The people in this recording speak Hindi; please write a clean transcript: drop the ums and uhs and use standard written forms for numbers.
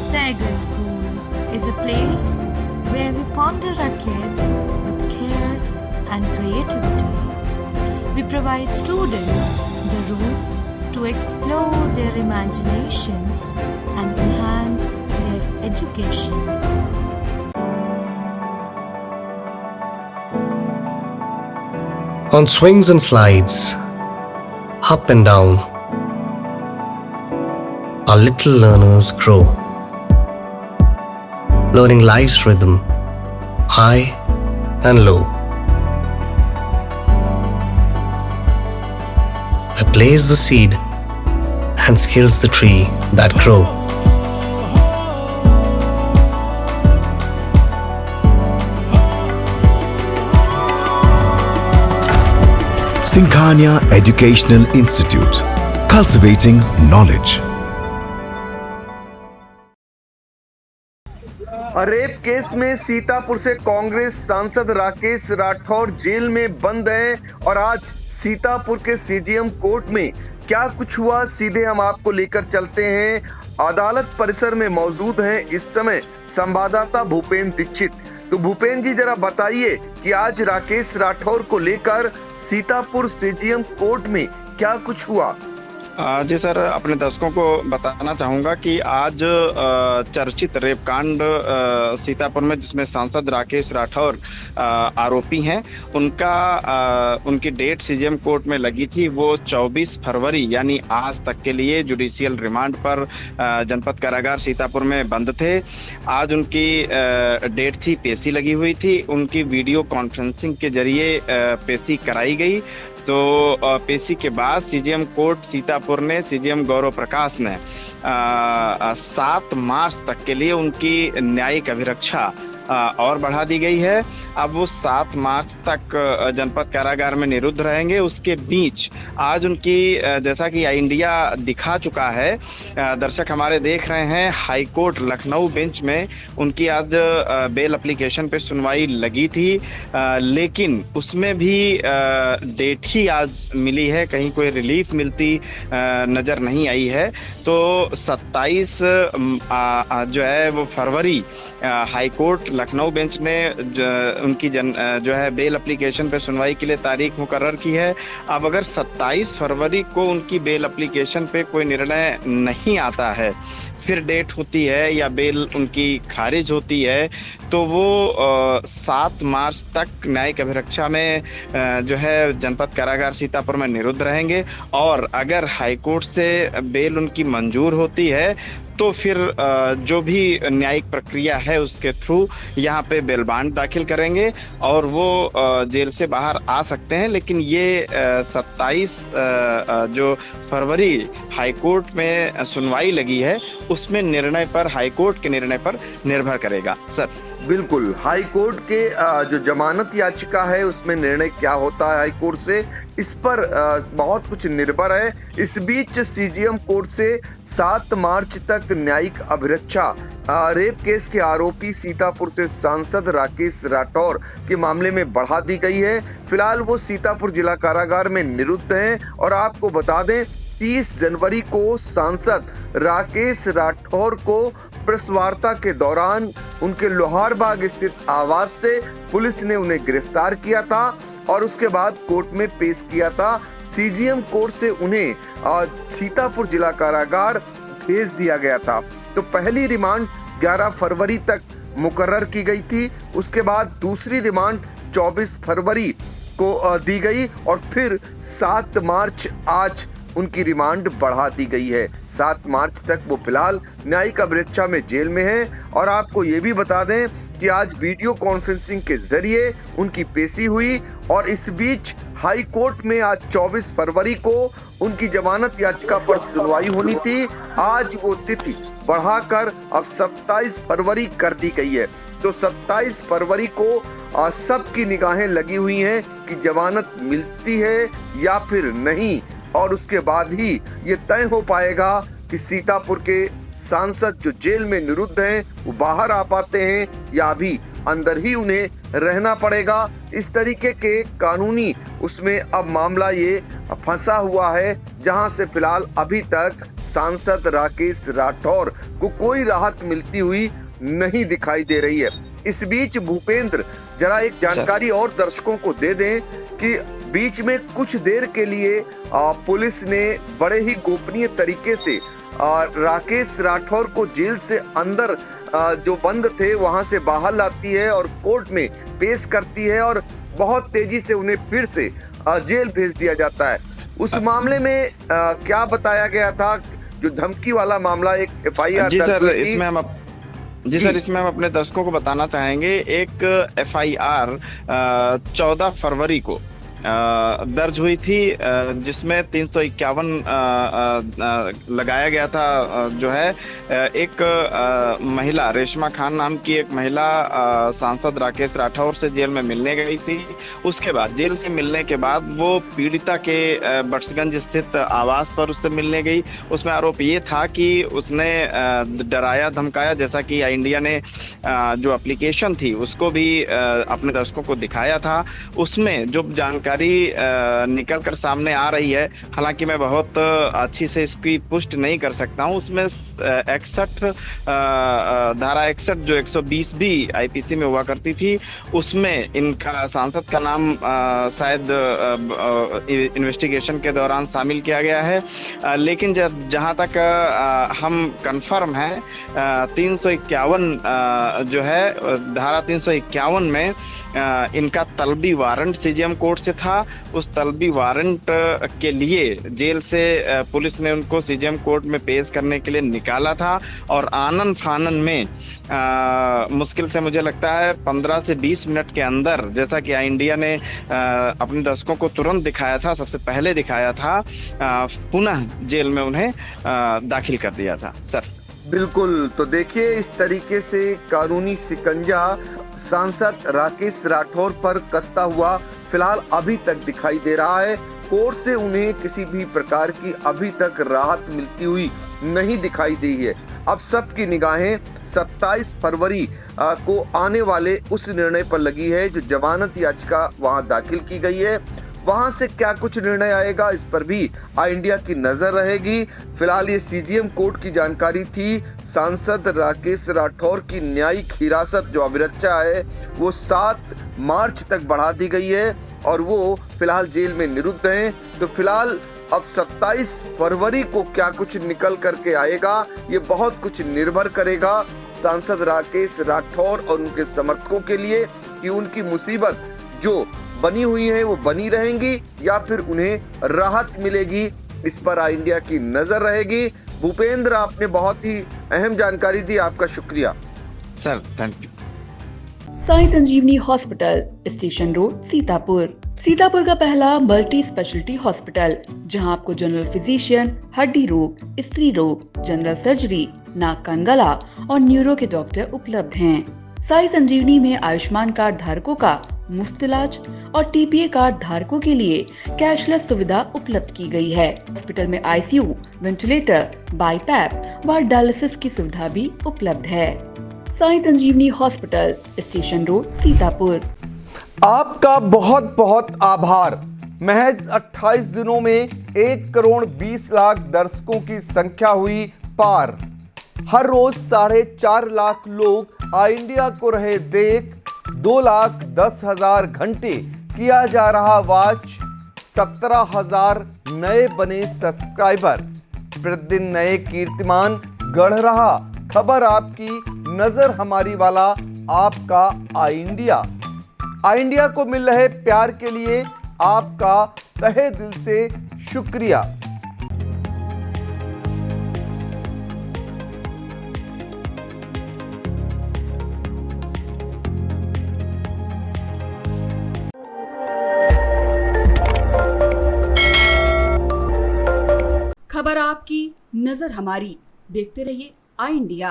Saigal School is a place where we ponder our kids with care and creativity. We provide students the room to explore their imaginations and enhance their education. On swings and slides, up and down, our little learners grow, learning life's rhythm, high and low. Where plays the seed and skills the tree that grow. Singhania Educational Institute, cultivating knowledge. Rape case में सीतापुर से कांग्रेस सांसद राकेश राठौर जेल में बंद हैं और आज सीतापुर के सीजीएम कोर्ट में क्या कुछ हुआ, सीधे हम आपको लेकर चलते हैं। अदालत परिसर में मौजूद हैं इस समय संवाददाता भूपेन दीक्षित। तो भूपेन जी, जरा बताइए कि आज राकेश राठौर को लेकर सीतापुर सीजीएम कोर्ट में क्या कुछ हुआ। जी सर, अपने दर्शकों को बताना चाहूँगा कि आज चर्चित रेप कांड सीतापुर में, जिसमें सांसद राकेश राठौर आरोपी हैं, उनकी डेट सीजीएम कोर्ट में लगी थी। वो 24 फरवरी यानी आज तक के लिए जुडिशियल रिमांड पर जनपद कारागार सीतापुर में बंद थे। आज उनकी डेट थी, पेशी लगी हुई थी। उनकी वीडियो कॉन्फ्रेंसिंग के जरिए पेशी कराई गई। तो पेशी के बाद सीजीएम कोर्ट सीतापुर ने, सीजीएम गौरव प्रकाश ने 7 मार्च तक के लिए उनकी न्यायिक अभिरक्षा और बढ़ा दी गई है। अब वो 7 मार्च तक जनपद कारागार में निरुद्ध रहेंगे। उसके बीच आज उनकी, जैसा कि इंडिया दिखा चुका है, दर्शक हमारे देख रहे हैं, हाई कोर्ट लखनऊ बेंच में उनकी आज बेल एप्लीकेशन पे सुनवाई लगी थी, लेकिन उसमें भी डेट ही आज मिली है, कहीं कोई रिलीफ मिलती नज़र नहीं आई है। तो 27 जो है वो फरवरी हाई कोर्ट लखनऊ बेंच ने उनकी जो है बेल एप्लीकेशन पे सुनवाई के लिए तारीख मुकर्रर की है। अब अगर 27 फरवरी को उनकी बेल एप्लीकेशन पे कोई निर्णय नहीं आता है, फिर डेट होती है या बेल उनकी खारिज होती है, तो वो 7 मार्च तक न्यायिक अभिरक्षा में जो है जनपद कारागार सीतापुर में निरुद्ध रहेंगे। और अगर हाईकोर्ट से बेल उनकी मंजूर होती है तो फिर जो भी न्यायिक प्रक्रिया है उसके थ्रू यहाँ पे बेल बांड दाखिल करेंगे और वो जेल से बाहर आ सकते हैं। लेकिन ये 27 जो फरवरी हाईकोर्ट में सुनवाई लगी है, उसमें निर्णय पर, हाईकोर्ट के निर्णय पर निर्भर करेगा। सर बिल्कुल, हाई कोर्ट के जो जमानत याचिका है उसमें निर्णय क्या होता है हाई कोर्ट से, इस पर बहुत कुछ निर्भर है। इस बीच सीजीएम कोर्ट से 7 मार्च तक न्यायिक अभिरक्षा रेप केस के आरोपी सीतापुर से सांसद राकेश राठौर के मामले में बढ़ा दी गई है। फिलहाल वो सीतापुर जिला कारागार में निरुद्ध हैं और आपको बता दें 30 जनवरी को सांसद राकेश राठौर को प्रेस वार्ता के दौरान उनके लोहारबाग स्थित आवास से पुलिस ने उन्हें गिरफ्तार किया था और उसके बाद कोर्ट में पेश किया था। सीजीएम कोर्ट से उन्हें सीतापुर जिला कारागार भेज दिया गया था। तो पहली रिमांड 11 फरवरी तक मुकर्रर की गई थी, उसके बाद दूसरी रिमांड 24 फरवरी को दी गई और फिर 7 मार्च आज उनकी रिमांड बढ़ा दी गई है। 7 मार्च तक वो फिलहाल न्यायिक अभिरक्षा में जेल में हैं। और आपको ये भी बता दें कि आज वीडियो कॉन्फ्रेंसिंग के जरिए उनकी पेशी हुई और इस बीच हाई कोर्ट में आज 24 फरवरी को उनकी जमानत याचिका पर सुनवाई होनी थी। आज वो तिथि बढ़ाकर अब 27 फरवरी कर दी गई है। तो 27 फरवरी को सबकी निगाहें लगी हुई हैं कि जमानत मिलती है या फिर नहीं, और उसके बाद ही ये तय हो पाएगा कि सीतापुर के सांसद जो जेल में निरुद्ध हैं वो बाहर आ पाते हैं या अभी अंदर ही उन्हें रहना पड़ेगा। इस तरीके के कानूनी उसमें अब मामला ये फंसा हुआ है, जहां से फिलहाल अभी तक सांसद राकेश राठौर को कोई राहत मिलती हुई नहीं दिखाई दे रही है। इस बीच भूपेंद्र, जरा एक जानकारी और दर्शकों को दे दें कि बीच में कुछ देर के लिए पुलिस ने बड़े ही गोपनीय तरीके से राकेश राठौर को जेल से अंदर जो बंद थे वहां से बाहर लाती है और कोर्ट में पेश करती है और बहुत तेजी से उन्हें फिर से जेल भेज दिया जाता है। उस मामले में क्या बताया गया था, जो धमकी वाला मामला, एक FIR दर्ज हुई थी। सर, इसमें हम अपने दर्शकों को बताना चाहेंगे, एक FIR 14 फरवरी को दर्ज हुई थी, जिसमें 351 लगाया गया था। जो है एक महिला, रेशमा खान नाम की एक महिला सांसद राकेश राठौर से जेल में मिलने गई थी। उसके बाद जेल से मिलने के बाद वो पीड़िता के बख्शगंज स्थित आवास पर उससे मिलने गई। उसमें आरोप ये था कि उसने डराया धमकाया, जैसा कि इंडिया ने जो एप्लीकेशन थी उसको भी अपने दर्शकों को दिखाया था। उसमें जो जानकारी निकल कर सामने आ रही है, हालांकि मैं बहुत अच्छी से इसकी पुष्टि नहीं कर सकता हूं, उसमें 61 धारा 61 जो 120 भी IPC में हुआ करती थी, उसमें इनका सांसद का नाम शायद इन्वेस्टिगेशन के दौरान शामिल किया गया है। लेकिन जहां तक हम कंफर्म हैं, 351 जो है धारा 351 में इनका तलबी वारंट CGM कोर्ट से था। उस तलबी वारंट के लिए जेल से पुलिस ने उनको CGM कोर्ट में पेश करने के लिए निकाला था और आनन फानन में मुश्किल से मुझे लगता है 15 से 20 मिनट के अंदर, जैसा कि इंडिया ने अपने दर्शकों को तुरंत दिखाया था, सबसे पहले दिखाया था, पुनः जेल में उन्हें दाखिल कर दिया था। सर बिल्कुल, तो देखिए इस तरीके से कानूनी शिकंजा सांसद राकेश राठौर पर कसता हुआ फिलहाल अभी तक दिखाई दे रहा है। कोर्ट से उन्हें किसी भी प्रकार की अभी तक राहत मिलती हुई नहीं दिखाई दी है। अब सबकी निगाहें 27 फरवरी को आने वाले उस निर्णय पर लगी है, जो जमानत याचिका वहां दाखिल की गई है। वहां से क्या कुछ निर्णय आएगा, इस पर भी इंडिया की नजर रहेगी। फिलहाल ये CGM कोर्ट की जानकारी थी। सांसद राकेश राठौर की न्यायिक हिरासत जो अभिरक्षा है वो 7 मार्च तक बढ़ा दी गई है और वो फिलहाल जेल में निरुद्ध हैं। तो फिलहाल अब 27 फरवरी को क्या कुछ निकल करके आएगा, ये बहुत कुछ निर्भर करेगा सांसद राकेश राठौर और उनके समर्थकों के लिए कि उनकी मुसीबत जो बनी हुई है वो बनी रहेंगी या फिर उन्हें राहत मिलेगी। इस पर इंडिया की नजर रहेगी। भूपेंद्र, आपने बहुत ही अहम जानकारी दी, आपका शुक्रिया। Sir, thank you. Sai Sanjeevani hospital, station road, Sitapur. Sitapur का पहला मल्टी स्पेशलिटी हॉस्पिटल, जहां आपको जनरल फिजिशियन, हड्डी रोग, स्त्री रोग, जनरल सर्जरी, नाक कान गला और न्यूरो के डॉक्टर उपलब्ध हैं। साई संजीवनी में आयुष्मान कार्ड धारकों का मुफ्त इलाज और TPA कार्ड धारकों के लिए कैशलेस सुविधा उपलब्ध की गई है। हॉस्पिटल में ICU, वेंटिलेटर, बाईपैप व डायलिसिस की सुविधा भी उपलब्ध है। Sai Sanjeevani hospital, station road, Sitapur. आपका बहुत बहुत आभार। महज 28 दिनों में 1 करोड़ 20 लाख दर्शकों की संख्या हुई पार। हर रोज 4.5 लाख लोग इंडिया को रहे देख। 2,10,000 घंटे किया जा रहा वॉच। 17,000 नए बने सब्सक्राइबर। प्रतिदिन नए कीर्तिमान गढ़ रहा। खबर आपकी, नजर हमारी वाला आपका इंडिया। इंडिया को मिल रहे प्यार के लिए आपका तहे दिल से शुक्रिया। खबर आपकी, नजर हमारी। देखते रहिए इंडिया।